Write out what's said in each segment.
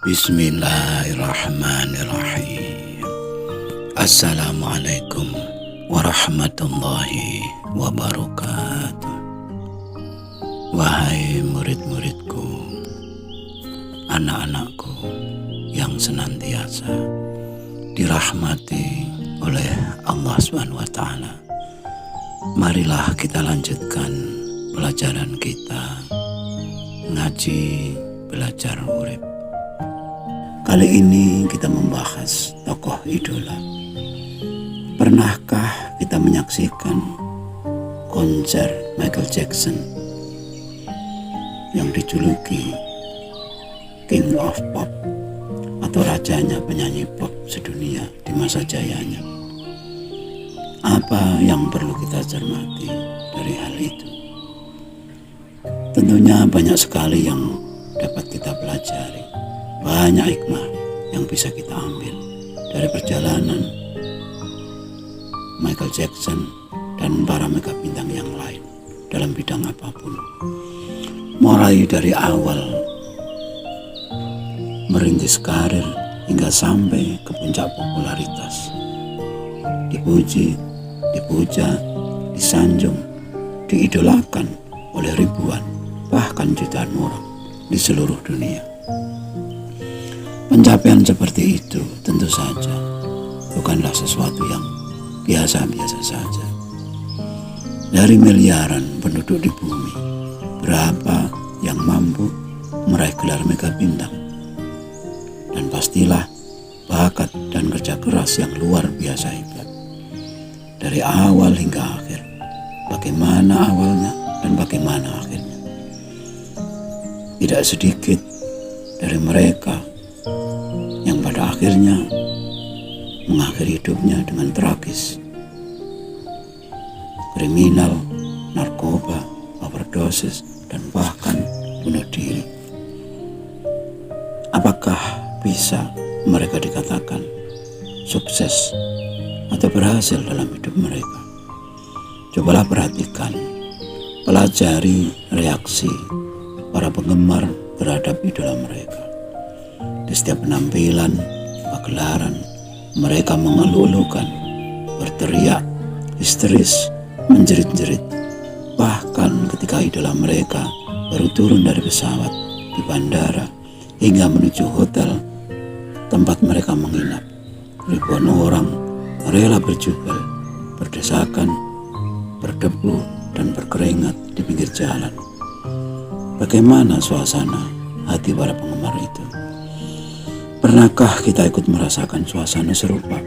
Bismillahirrahmanirrahim. Assalamualaikum warahmatullahi wabarakatuh. Wahai murid-muridku, anak-anakku yang senantiasa dirahmati oleh Allah SWT, marilah kita lanjutkan pelajaran kita ngaji belajar urip. Kali ini kita membahas tokoh idola. Pernahkah kita menyaksikan konser Michael Jackson yang dijuluki King of Pop atau rajanya penyanyi pop sedunia di masa jayanya? Apa yang perlu kita cermati dari hal itu? Tentunya banyak sekali yang dapat kita pelajari. Banyak hikmah yang bisa kita ambil dari perjalanan Michael Jackson dan para mega bintang yang lain dalam bidang apapun. Mulai dari awal merintis karir hingga sampai ke puncak popularitas. Dipuji, dipuja, disanjung, diidolakan oleh ribuan bahkan jutaan orang di seluruh dunia. Pencapaian seperti itu tentu saja bukanlah sesuatu yang biasa-biasa saja. Dari miliaran penduduk di bumi, berapa yang mampu meraih gelar mega bintang? Dan pastilah bakat dan kerja keras yang luar biasa hebat. Dari awal hingga akhir, bagaimana awalnya dan bagaimana akhirnya. Tidak sedikit dari mereka yang pada akhirnya mengakhiri hidupnya dengan tragis. Kriminal, narkoba, overdosis, dan bahkan bunuh diri. Apakah bisa mereka dikatakan sukses atau berhasil dalam hidup mereka? Cobalah perhatikan, pelajari reaksi para penggemar terhadap idola mereka. Di setiap penampilan, pagelaran, mereka mengeluh-elukan, berteriak, histeris, menjerit-jerit. Bahkan ketika idola mereka baru turun dari pesawat di bandara hingga menuju hotel tempat mereka menginap, ribuan orang rela berjubel, berdesakan, berdebu, dan berkeringat di pinggir jalan. Bagaimana suasana hati para penggemar itu? Pernahkah kita ikut merasakan suasana serupa?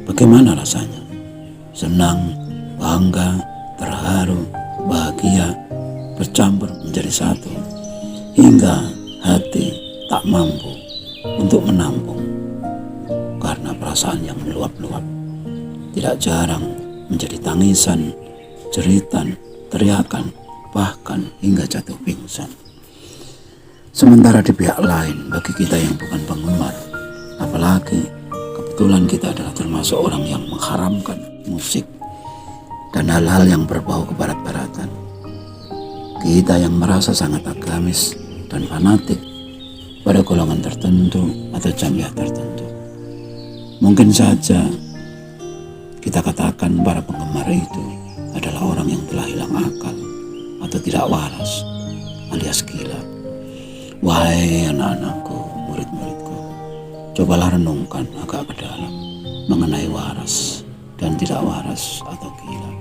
Bagaimana rasanya? Senang, bangga, terharu, bahagia, bercampur menjadi satu, hingga hati tak mampu untuk menampung karena perasaan yang meluap-luap. Tidak jarang menjadi tangisan, jeritan, teriakan, bahkan hingga jatuh pingsan. Sementara di pihak lain, bagi kita yang bukan penggemar, apalagi kebetulan kita adalah termasuk orang yang mengharamkan musik dan hal-hal yang berbau kebarat-baratan, kita yang merasa sangat agamis dan fanatik pada golongan tertentu atau jamiah tertentu, mungkin saja kita katakan para penggemar itu adalah orang yang telah hilang akal atau tidak waras alias gila. Wahai anak-anakku, murid-muridku, cobalah renungkan agak ke dalam mengenai waras dan tidak waras atau gila.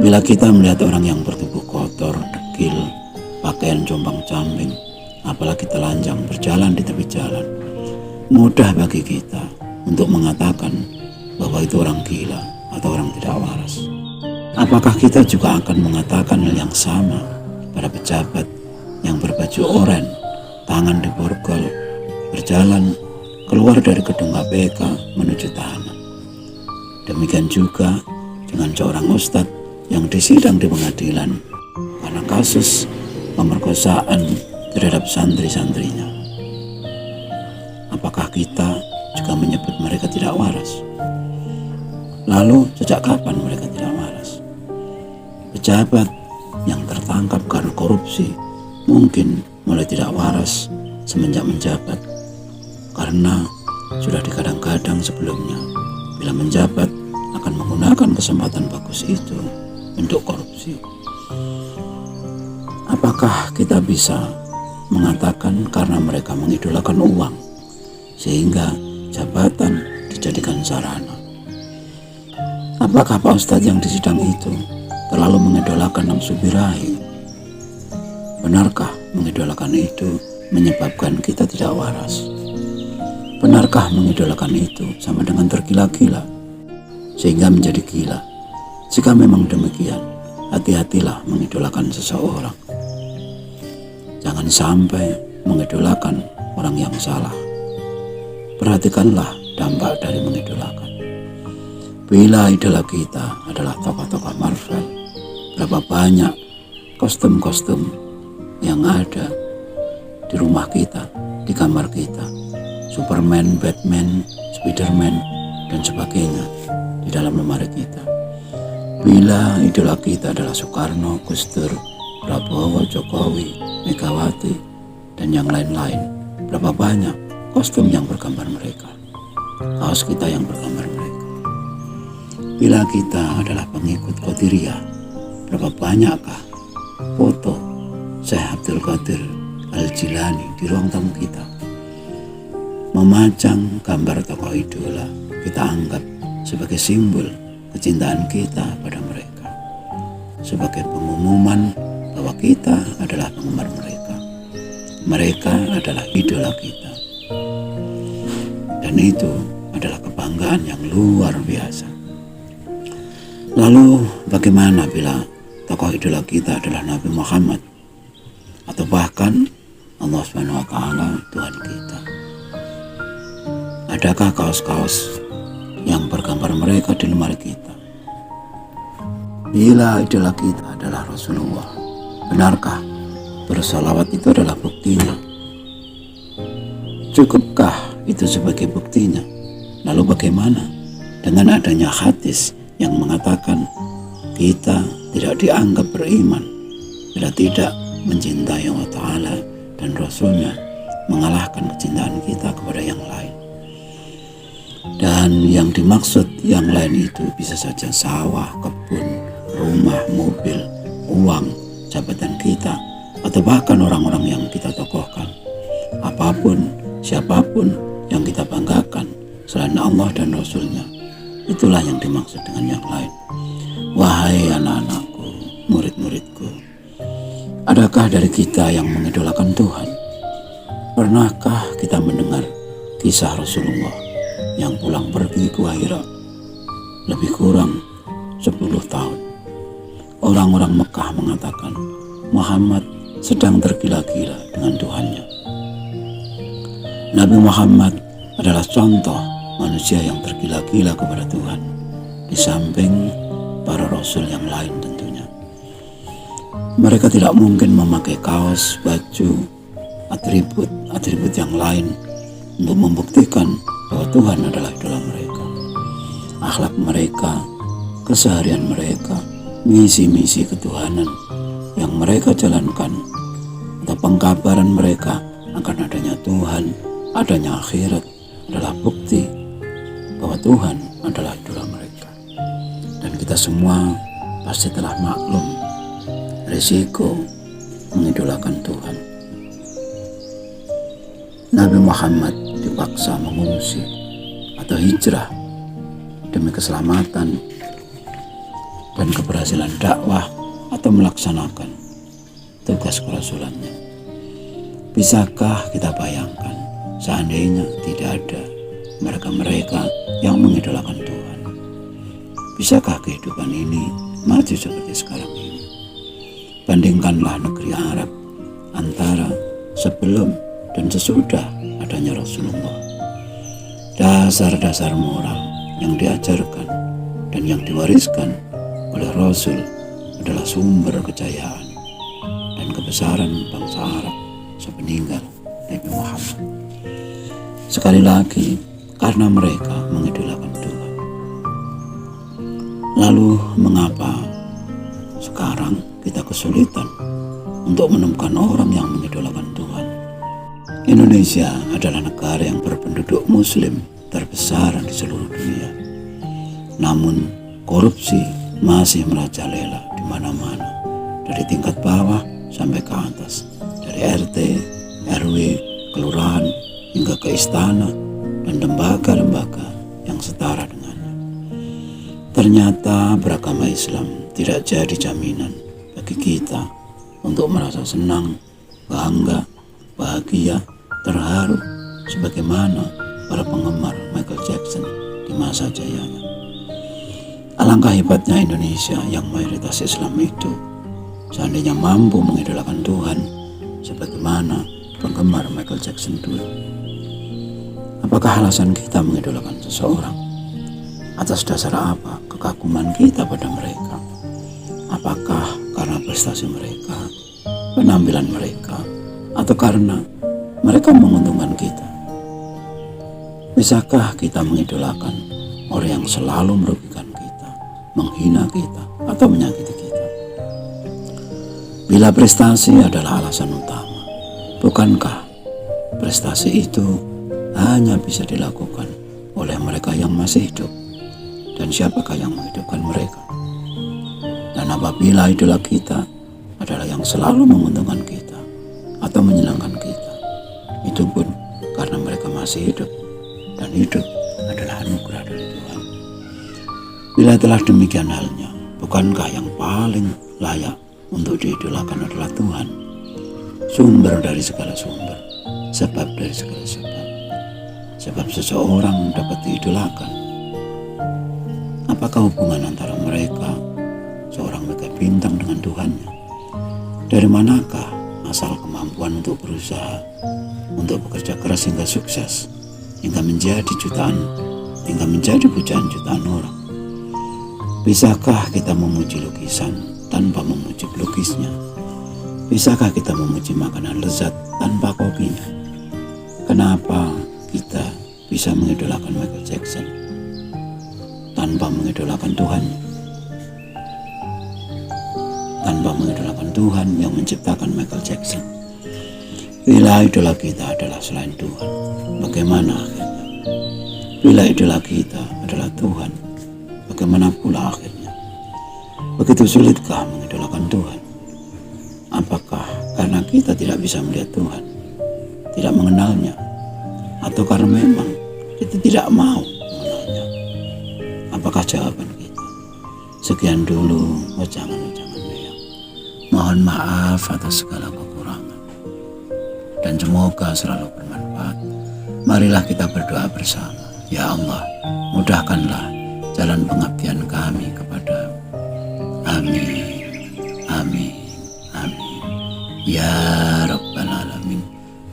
Bila kita melihat orang yang bertubuh kotor, dekil, pakaian jompang-camping, apalagi telanjang berjalan di tepi jalan, mudah bagi kita untuk mengatakan bahwa itu orang gila atau orang tidak waras. Apakah kita juga akan mengatakan hal yang sama pada pejabat yang berbaju oranye, tangan diborgol, berjalan keluar dari gedung KPK menuju tahanan? Demikian juga dengan seorang ustadz yang disidang di pengadilan karena kasus pemerkosaan terhadap santri-santrinya. Apakah kita juga menyebut mereka tidak waras? Lalu sejak kapan mereka tidak waras? Pejabat yang tertangkap karena korupsi mungkin mulai tidak waras semenjak menjabat, karena sudah digadang-gadang sebelumnya bila menjabat akan menggunakan kesempatan bagus itu untuk korupsi. Apakah kita bisa mengatakan karena mereka mengidolakan uang sehingga jabatan dijadikan sarana? Apakah Pak Ustadz yang di sidang itu terlalu mengidolakan nafsu birahi? Benarkah mengidolakan itu menyebabkan kita tidak waras? Benarkah mengidolakan itu sama dengan tergila-gila sehingga menjadi gila? Jika memang demikian, hati-hatilah mengidolakan seseorang. Jangan sampai mengidolakan orang yang salah. Perhatikanlah dampak dari mengidolakan. Bila idola kita adalah tokoh-tokoh Marvel, berapa banyak kostum-kostum yang ada di rumah kita, di kamar kita. Superman, Batman, Spiderman, dan sebagainya di dalam lemari kita. Bila idola kita adalah Soekarno, Gus Dur, Prabowo, Jokowi, Megawati, dan yang lain-lain, berapa banyak kostum yang bergambar mereka, kaos kita yang bergambar mereka. Bila kita adalah pengikut Qadiriyah, berapa banyakkah foto Syekh Abdul Qadir Al-Jilani di ruang tamu kita? Memajang gambar tokoh idola kita anggap sebagai simbol kecintaan kita pada mereka, sebagai pengumuman bahwa kita adalah penggemar mereka. Mereka adalah idola kita. Dan itu adalah kebanggaan yang luar biasa. Lalu bagaimana bila tokoh idola kita adalah Nabi Muhammad atau bahkan Allah SWT, Tuhan kita? Adakah kaos-kaos yang bergambar mereka di lemari kita? Bila idola kita adalah Rasulullah, benarkah bersalawat itu adalah buktinya? Cukupkah itu sebagai buktinya? Lalu bagaimana dengan adanya hadis yang mengatakan kita tidak dianggap beriman bila tidak mencintai Allah Ta'ala dan Rasulnya, mengalahkan kecintaan kita kepada yang lain? Dan yang dimaksud yang lain itu bisa saja sawah, kebun, rumah, mobil, uang, jabatan kita, atau bahkan orang-orang yang kita tokohkan. Apapun, siapapun yang kita banggakan selain Allah dan Rasulnya, itulah yang dimaksud dengan yang lain. Wahai anak-anakku, murid-muridku, adakah dari kita yang mengidolakan Tuhan? Pernahkah kita mendengar kisah Rasulullah yang pulang pergi ke Hira lebih kurang 10 tahun? Orang-orang Mekah mengatakan Muhammad sedang tergila-gila dengan Tuhannya. Nabi Muhammad adalah contoh manusia yang tergila-gila kepada Tuhan, di samping para rasul yang lain tentunya. Mereka tidak mungkin memakai kaos, baju, atribut yang lain untuk membuktikan bahwa Tuhan adalah idola mereka. Akhlak mereka, keseharian mereka, misi-misi ketuhanan yang mereka jalankan, atau pengkabaran mereka akan adanya Tuhan, adanya akhirat, adalah bukti bahwa Tuhan adalah idola mereka. Dan kita semua pasti telah maklum risiko mengidolakan Tuhan. Nabi Muhammad dipaksa mengungsi atau hijrah demi keselamatan dan keberhasilan dakwah atau melaksanakan tugas kerasulannya. Bisakah kita bayangkan seandainya tidak ada mereka-mereka yang mengidolakan Tuhan? Bisakah kehidupan ini maju seperti sekarang ini? Bandingkanlah negeri Arab antara sebelum dan sesudah adanya Rasulullah. Dasar-dasar moral yang diajarkan dan yang diwariskan oleh Rasul adalah sumber kejayaan dan kebesaran bangsa Arab sepeninggal Nabi Muhammad. Sekali lagi, karena mereka mengidolakan Tuhan. Lalu mengapa sekarang kita kesulitan untuk menemukan orang yang mengidolakan Tuhan? Indonesia adalah negara yang berpenduduk muslim terbesar di seluruh dunia. Namun korupsi masih merajalela di mana-mana, dari tingkat bawah sampai ke atas, dari RT, RW, kelurahan hingga ke istana dan lembaga-lembaga yang setara dengannya. Ternyata beragama Islam tidak jadi jaminan bagi kita untuk merasa senang, bangga, bahagia, terharu sebagaimana para penggemar Michael Jackson di masa jayanya. Alangkah hebatnya Indonesia yang mayoritas Islam itu seandainya mampu mengidolakan Tuhan sebagaimana penggemar Michael Jackson dulu. Apakah alasan kita mengidolakan seseorang? Atas dasar apa kekaguman kita pada mereka? Apakah karena prestasi mereka, penampilan mereka, atau karena mereka menguntungkan kita? Bisakah kita mengidolakan orang yang selalu merugikan kita, menghina kita, atau menyakiti kita? Bila prestasi adalah alasan utama, bukankah prestasi itu hanya bisa dilakukan oleh mereka yang masih hidup? Dan siapakah yang menghidupkan mereka? Dan apabila idola kita adalah yang selalu menguntungkan kita atau menyenangkan kita, itu pun karena mereka masih hidup, dan hidup adalah anugerah dari Tuhan. Bila telah demikian halnya, bukankah yang paling layak untuk diidolakan adalah Tuhan, sumber dari segala sumber, sebab dari segala sebab. Sebab seseorang dapat diidolakan. Apakah hubungan antara mereka, seorang mega bintang dengan Tuhannya? Dari manakah asal kemampuan untuk berusaha, untuk bekerja keras hingga sukses, hingga menjadi pujaan jutaan orang? Bisakah kita memuji lukisan tanpa memuji pelukisnya? Bisakah kita memuji makanan lezat tanpa kopinya? Kenapa kita bisa mengidolakan Michael Jackson tanpa mengidolakan Tuhan? Tanpa mengidolakan Tuhan yang menciptakan Michael Jackson. Bila idola kita adalah selain Tuhan, bagaimana akhirnya? Bila idola kita adalah Tuhan, bagaimana pula akhirnya? Begitu sulitkah mengidolakan Tuhan? Apakah karena kita tidak bisa melihat Tuhan, tidak mengenalnya, atau karena memang kita tidak mau mengenalnya? Apakah jawaban kita? Sekian dulu wejangan-wejangan Nea. Mohon maaf atas segala kekurangan, dan semoga selalu bermanfaat. Marilah kita berdoa bersama. Ya Allah, mudahkanlah jalan pengabdian kami kepada. Amin, amin, amin. Ya Rabbal Alamin.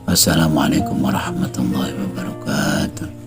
Wassalamualaikum warahmatullahi wabarakatuh.